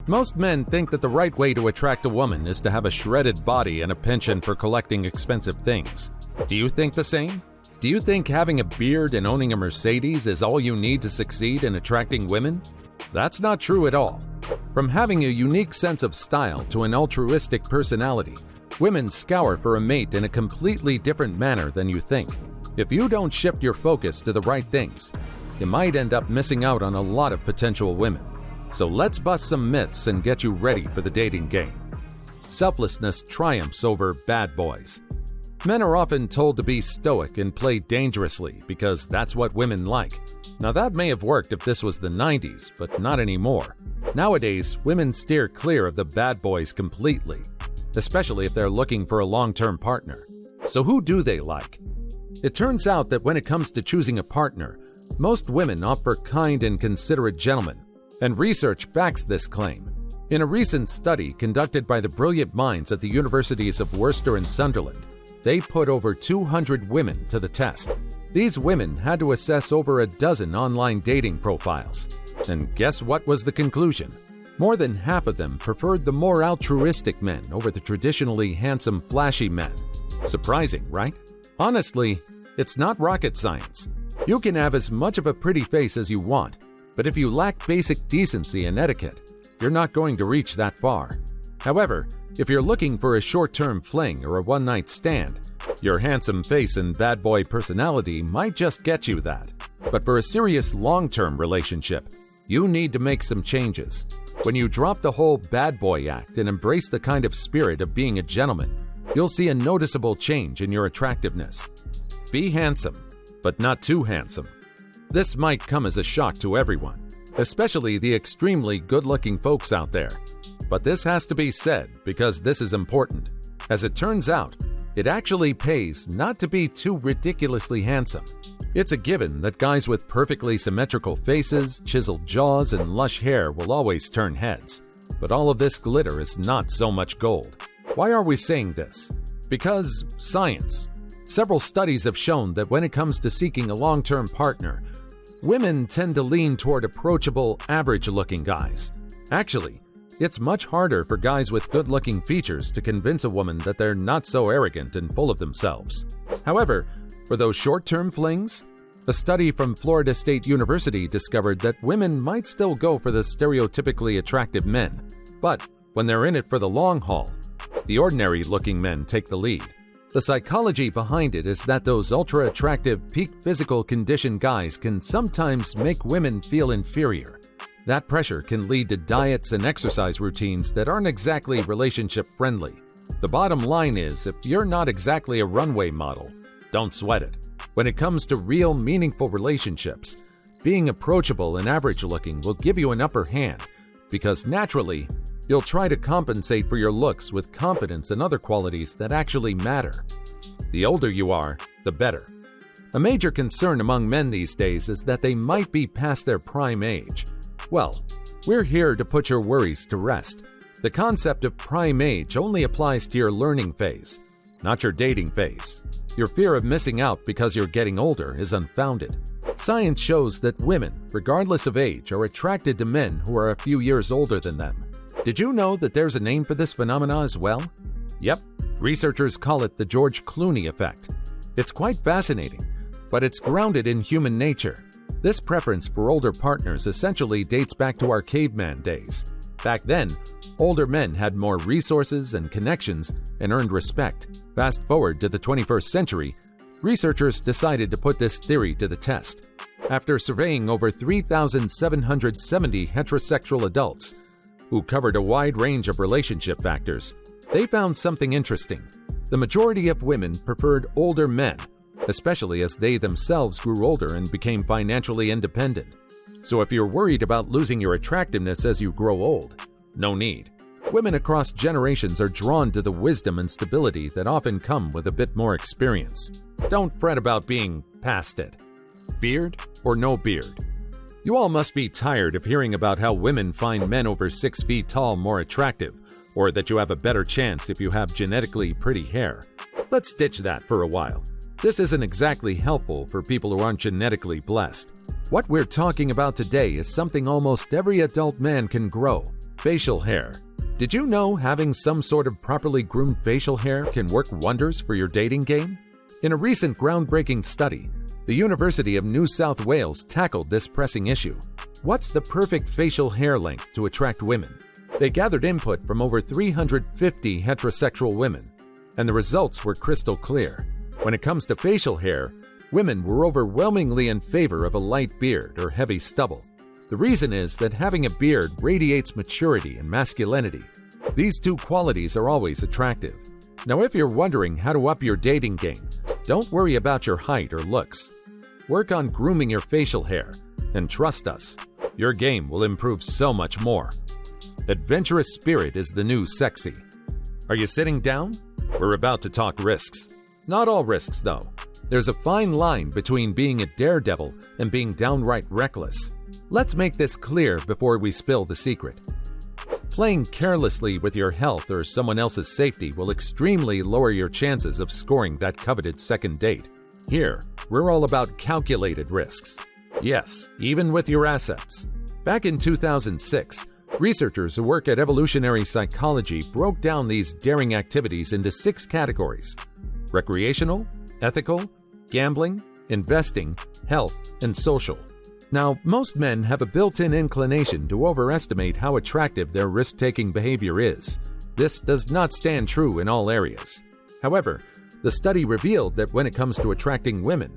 Most men think that the right way to attract a woman is to have a shredded body and a penchant for collecting expensive things. Do you think the same? Do you think having a beard and owning a Mercedes is all you need to succeed in attracting women? That's not true at all. From having a unique sense of style to an altruistic personality, women scour for a mate in a completely different manner than you think. If you don't shift your focus to the right things, you might end up missing out on a lot of potential women. So let's bust some myths and get you ready for the dating game. Selflessness triumphs over bad boys. Men are often told to be stoic and play dangerously because that's what women like. Now that may have worked if this was the 90s, but not anymore. Nowadays, women steer clear of the bad boys completely, especially if they're looking for a long-term partner. So who do they like? It turns out that when it comes to choosing a partner, most women opt for kind and considerate gentlemen, and research backs this claim. In a recent study conducted by the brilliant minds at the universities of Worcester and Sunderland, they put over 200 women to the test. These women had to assess over a dozen online dating profiles. And guess what was the conclusion? More than half of them preferred the more altruistic men over the traditionally handsome, flashy men. Surprising, right? Honestly, it's not rocket science. You can have as much of a pretty face as you want, but if you lack basic decency and etiquette, you're not going to reach that far. However, if you're looking for a short-term fling or a one-night stand, your handsome face and bad boy personality might just get you that. But for a serious long-term relationship, you need to make some changes. When you drop the whole bad boy act and embrace the kind of spirit of being a gentleman, you'll see a noticeable change in your attractiveness. Be handsome, but not too handsome. This might come as a shock to everyone, especially the extremely good-looking folks out there. But this has to be said because this is important. As it turns out, it actually pays not to be too ridiculously handsome. It's a given that guys with perfectly symmetrical faces, chiseled jaws, and lush hair will always turn heads. But all of this glitter is not so much gold. Why are we saying this? Because science. Several studies have shown that when it comes to seeking a long-term partner, women tend to lean toward approachable, average-looking guys. Actually, it's much harder for guys with good-looking features to convince a woman that they're not so arrogant and full of themselves. However, for those short-term flings, a study from Florida State University discovered that women might still go for the stereotypically attractive men, but when they're in it for the long haul, the ordinary-looking men take the lead. The psychology behind it is that those ultra-attractive, peak physical condition guys can sometimes make women feel inferior. That pressure can lead to diets and exercise routines that aren't exactly relationship-friendly. The bottom line is, if you're not exactly a runway model, don't sweat it. When it comes to real, meaningful relationships, being approachable and average-looking will give you an upper hand because naturally, you'll try to compensate for your looks with confidence and other qualities that actually matter. The older you are, the better. A major concern among men these days is that they might be past their prime age. Well, we're here to put your worries to rest. The concept of prime age only applies to your learning phase, not your dating phase. Your fear of missing out because you're getting older is unfounded. Science shows that women, regardless of age, are attracted to men who are a few years older than them. Did you know that there's a name for this phenomena as well? Yep, researchers call it the George Clooney effect. It's quite fascinating, but it's grounded in human nature. This preference for older partners essentially dates back to our caveman days. Back then, older men had more resources and connections and earned respect. Fast forward to the 21st century, researchers decided to put this theory to the test. After surveying over 3,770 heterosexual adults, who covered a wide range of relationship factors, they found something interesting. The majority of women preferred older men, especially as they themselves grew older and became financially independent. So if you're worried about losing your attractiveness as you grow old, no need. Women across generations are drawn to the wisdom and stability that often come with a bit more experience. Don't fret about being past it. Beard or no beard? You all must be tired of hearing about how women find men over 6 feet tall more attractive, or that you have a better chance if you have genetically pretty hair. Let's ditch that for a while. This isn't exactly helpful for people who aren't genetically blessed. What we're talking about today is something almost every adult man can grow, Facial hair. Did you know having some sort of properly groomed facial hair can work wonders for your dating game? In a recent groundbreaking study, the University of New South Wales tackled this pressing issue. What's the perfect facial hair length to attract women? They gathered input from over 350 heterosexual women, and the results were crystal clear. When it comes to facial hair, women were overwhelmingly in favor of a light beard or heavy stubble. The reason is that having a beard radiates maturity and masculinity. These two qualities are always attractive. Now, if you're wondering how to up your dating game, don't worry about your height or looks. Work on grooming your facial hair, and trust us, your game will improve so much more. Adventurous spirit is the new sexy. Are you sitting down? We're about to talk risks. Not all risks, though. There's a fine line between being a daredevil and being downright reckless. Let's make this clear before we spill the secret. Playing carelessly with your health or someone else's safety will extremely lower your chances of scoring that coveted second date. Here, we're all about calculated risks. Yes, even with your assets. Back in 2006, researchers who work at evolutionary psychology broke down these daring activities into 6 categories: recreational, ethical, gambling, investing, health, and social. Now, most men have a built-in inclination to overestimate how attractive their risk-taking behavior is. This does not stand true in all areas. However, the study revealed that when it comes to attracting women,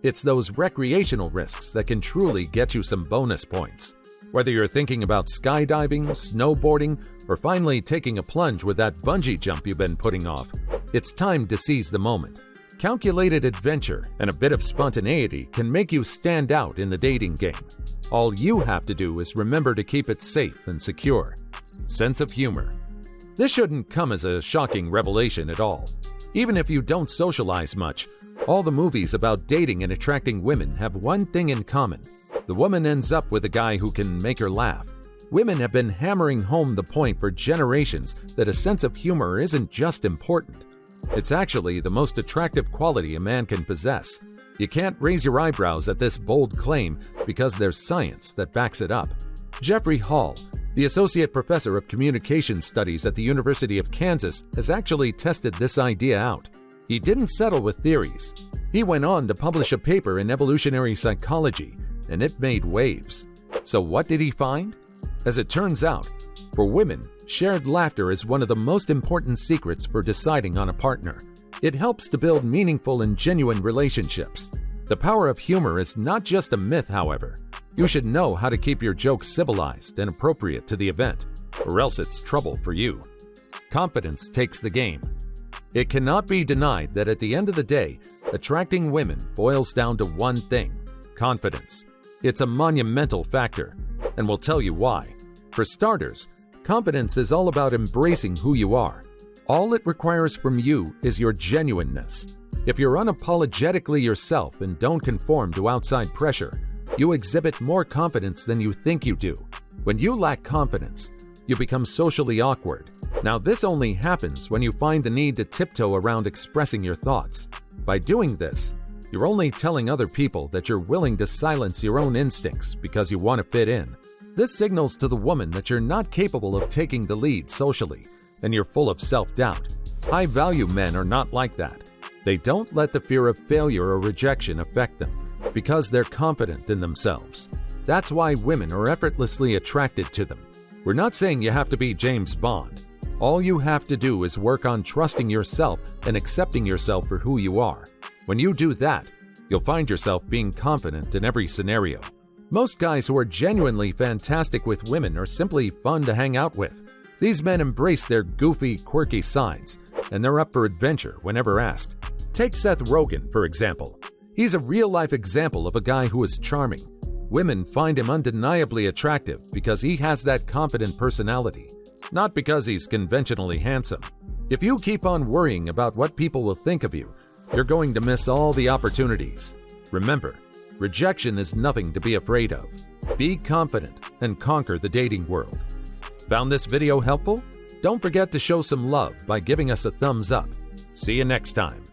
it's those recreational risks that can truly get you some bonus points. Whether you're thinking about skydiving, snowboarding, or finally taking a plunge with that bungee jump you've been putting off, it's time to seize the moment. Calculated adventure and a bit of spontaneity can make you stand out in the dating game. All you have to do is remember to keep it safe and secure. Sense of humor. This shouldn't come as a shocking revelation at all. Even if you don't socialize much, all the movies about dating and attracting women have one thing in common. The woman ends up with a guy who can make her laugh. Women have been hammering home the point for generations that a sense of humor isn't just important. It's actually the most attractive quality a man can possess. You can't raise your eyebrows at this bold claim because there's science that backs it up. Jeffrey Hall, the Associate Professor of Communication Studies at the University of Kansas, has actually tested this idea out. He didn't settle with theories. He went on to publish a paper in evolutionary psychology, and it made waves. So what did he find? As it turns out, for women, shared laughter is one of the most important secrets for deciding on a partner. It helps to build meaningful and genuine relationships. The power of humor is not just a myth, however. You should know how to keep your jokes civilized and appropriate to the event, or else it's trouble for you. Confidence takes the game. It cannot be denied that at the end of the day, attracting women boils down to one thing: confidence. It's a monumental factor, and we'll tell you why. For starters, confidence is all about embracing who you are. All it requires from you is your genuineness. If you're unapologetically yourself and don't conform to outside pressure, you exhibit more confidence than you think you do. When you lack confidence, you become socially awkward. Now, this only happens when you find the need to tiptoe around expressing your thoughts. By doing this, you're only telling other people that you're willing to silence your own instincts because you want to fit in. This signals to the woman that you're not capable of taking the lead socially, and you're full of self-doubt. High-value men are not like that. They don't let the fear of failure or rejection affect them, because they're confident in themselves. That's why women are effortlessly attracted to them. We're not saying you have to be James Bond. All you have to do is work on trusting yourself and accepting yourself for who you are. When you do that, you'll find yourself being confident in every scenario. Most guys who are genuinely fantastic with women are simply fun to hang out with. These men embrace their goofy, quirky sides, and they're up for adventure whenever asked. Take Seth Rogen, for example. He's a real-life example of a guy who is charming. Women find him undeniably attractive because he has that confident personality, not because he's conventionally handsome. If you keep on worrying about what people will think of you, you're going to miss all the opportunities. Remember, rejection is nothing to be afraid of. Be confident and conquer the dating world. Found this video helpful? Don't forget to show some love by giving us a thumbs up. See you next time.